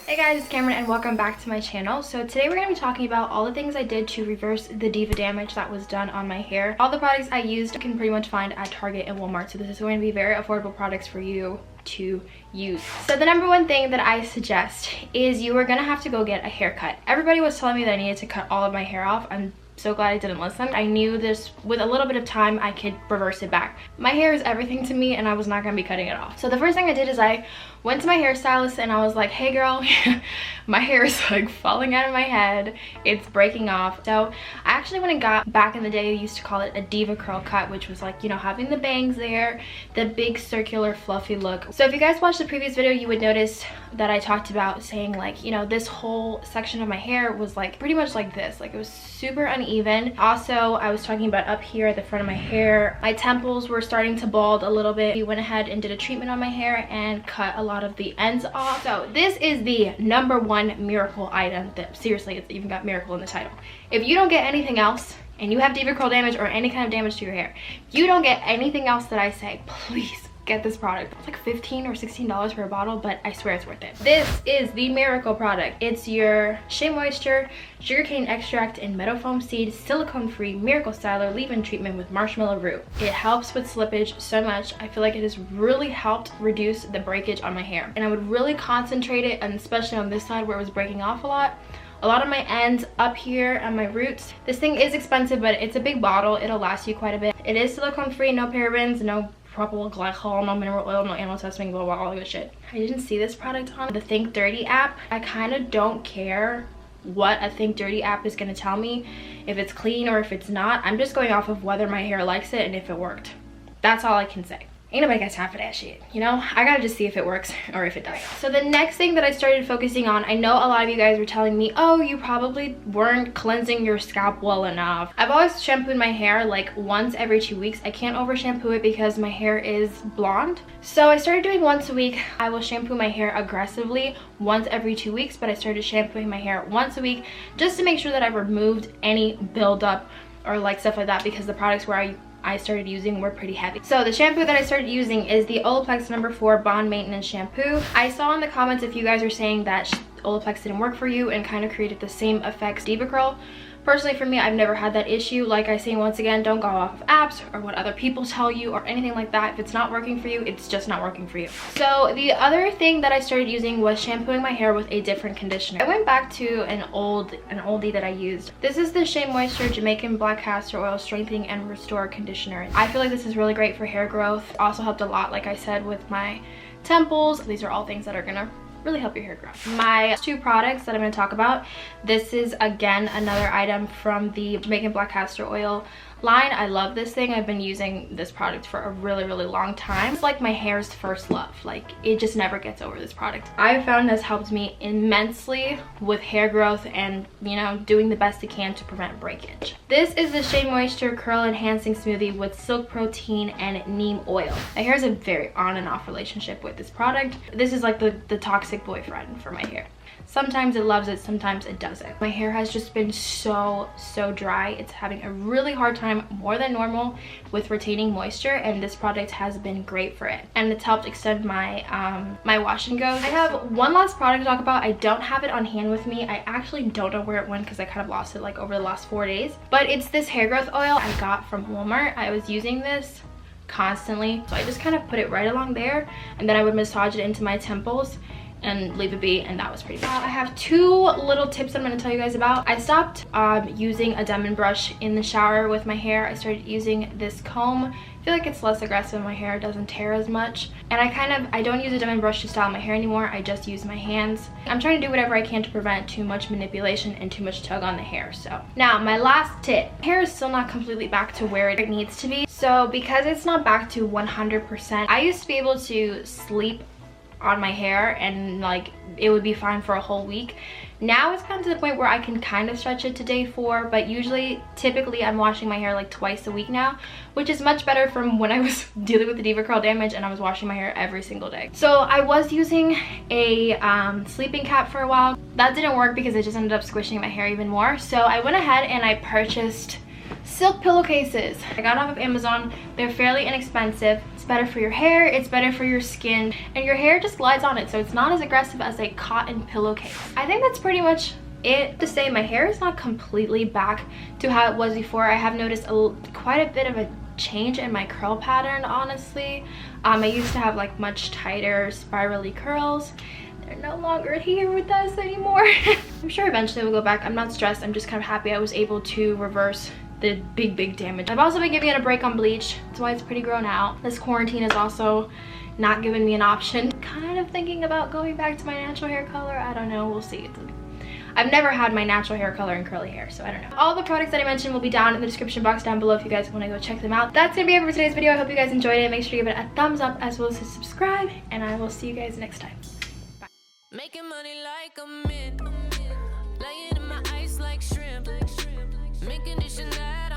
Hey guys, it's Kamrin and welcome back to my channel. So today we're going to be talking about all the things I did to reverse the diva damage that was done on my hair. All the products I used you can pretty much find at Target and Walmart, so this is going to be very affordable products for you to use. So the number one thing that I suggest is you are going to have to go get a haircut. Everybody was telling me that I needed to cut all of my hair off. I'm so glad I didn't listen. I knew this with a little bit of time I could reverse it back. My hair is everything to me and I was not going to be cutting it off. So the first thing I did is I went to my hairstylist and I was like, hey girl, my hair is like falling out of my head, it's breaking off. So I actually went and got, back in the day they used to call it a DevaCurl cut, which was like, you know, having the bangs there, the big circular fluffy look. So if you guys watched the previous video, you would notice that I talked about saying like, you know, this whole section of my hair was like pretty much like this, like it was super uneven. Also, I was talking about up here at the front of my hair, my temples were starting to bald a little bit. We went ahead and did a treatment on my hair and cut a lot of the ends off. So this is the number one miracle item that, seriously, it's even got miracle in the title. If you don't get anything else and you have DevaCurl damage or any kind of damage to your hair, if you don't get anything else that I say, please get this product. It's like $15 or $16 for a bottle, but I swear it's worth it. This is the miracle product. It's your Shea Moisture sugarcane extract and meadow foam seed silicone free miracle styler leave-in treatment with marshmallow root. It helps with slippage so much. I feel like it has really helped reduce the breakage on my hair, and I would really concentrate it, and especially on this side where it was breaking off a lot of my ends up here and my roots. This thing is expensive, but it's a big bottle. It'll last you quite a bit. It is silicone free, no parabens, no propyl glycol, no mineral oil, no animal testing, blah, blah, all that shit. I didn't see this product on the Think Dirty app. I kind of don't care what a Think Dirty app is going to tell me, if it's clean or if it's not. I'm just going off of whether my hair likes it and if it worked. That's all I can say. Ain't nobody got time for that shit, you know? I gotta just see if it works or if it doesn't. So the next thing that I started focusing on, I know a lot of you guys were telling me, oh, you probably weren't cleansing your scalp well enough. I've always shampooed my hair like once every 2 weeks. I can't over shampoo it because my hair is blonde. So I started doing once a week. I will shampoo my hair aggressively once every 2 weeks, but I started shampooing my hair once a week just to make sure that I removed any buildup or like stuff like that, because the products where I started using were pretty heavy. So the shampoo that I started using is the Olaplex No. 4 Bond Maintenance Shampoo. I saw in the comments if you guys are saying that Olaplex didn't work for you and kind of created the same effects DevaCurl. Personally, for me, I've never had that issue. Like I say, once again, don't go off of apps or what other people tell you or anything like that. If it's not working for you, it's just not working for you. So the other thing that I started using was shampooing my hair with a different conditioner. I went back to an oldie that I used. This is the Shea Moisture Jamaican Black Castor Oil Strengthening and Restore Conditioner. I feel like this is really great for hair growth. Also helped a lot, like I said, with my temples. These are all things that are gonna really help your hair grow. My two products that I'm going to talk about, this is again another item from the Jamaican Black Castor Oil line. I love this thing. I've been using this product for a really long time. It's like my hair's first love. Like, it just never gets over this product. I've found this helped me immensely with hair growth and, you know, doing the best it can to prevent breakage. This is the Shea Moisture Curl Enhancing Smoothie with silk protein and neem oil. My hair has a very on and off relationship with this product. This is like the toxic boyfriend for my hair. Sometimes it loves it, sometimes it doesn't. My hair has just been so dry. It's having a really hard time, more than normal, with retaining moisture, and this product has been great for it. And it's helped extend my my wash and go. I have one last product to talk about. I don't have it on hand with me. I actually don't know where it went because I kind of lost it like over the last 4 days. But it's this hair growth oil I got from Walmart. I was using this constantly, so I just kind of put it right along there, and then I would massage it into my temples and leave it be, and that was pretty good. I have two little tips I'm going to tell you guys about. I stopped using a diamond brush in the shower with my hair. I started using this comb. I feel like it's less aggressive. My hair doesn't tear as much, and I don't use a diamond brush to style my hair anymore. I just use my hands. I'm trying to do whatever I can to prevent too much manipulation and too much tug on the hair. So now my last tip. Hair is still not completely back to where it needs to be, so because it's not back to 100%, I used to be able to sleep on my hair and like it would be fine for a whole week. Now it's come to the point where I can kind of stretch it to day 4, but typically I'm washing my hair like twice a week now, which is much better from when I was dealing with the DevaCurl damage and I was washing my hair every single day. So I was using a sleeping cap for a while. That didn't work because it just ended up squishing my hair even more. So I went ahead and I purchased silk pillowcases. I got off of Amazon. They're fairly inexpensive. It's better for your hair, it's better for your skin, and your hair just glides on it, so it's not as aggressive as a cotton pillowcase. I think that's pretty much it. To say my hair is not completely back to how it was before. I have noticed quite a bit of a change in my curl pattern, honestly. I used to have like much tighter spirally curls. They're no longer here with us anymore. I'm sure eventually we'll go back. I'm not stressed. I'm just kind of happy I was able to reverse the big damage. I've also been giving it a break on bleach. That's why it's pretty grown out. This quarantine is also not giving me an option. Kind of thinking about going back to my natural hair color. I don't know, we'll see. I've never had my natural hair color and curly hair, so I don't know. All the products that I mentioned will be down in the description box down below if you guys want to go check them out. That's gonna be it for today's video. I hope you guys enjoyed it. Make sure to give it a thumbs up as well as to subscribe, and I will see you guys next time. Bye. Making money like a mint, laying in my ice like shrimp, mint condition that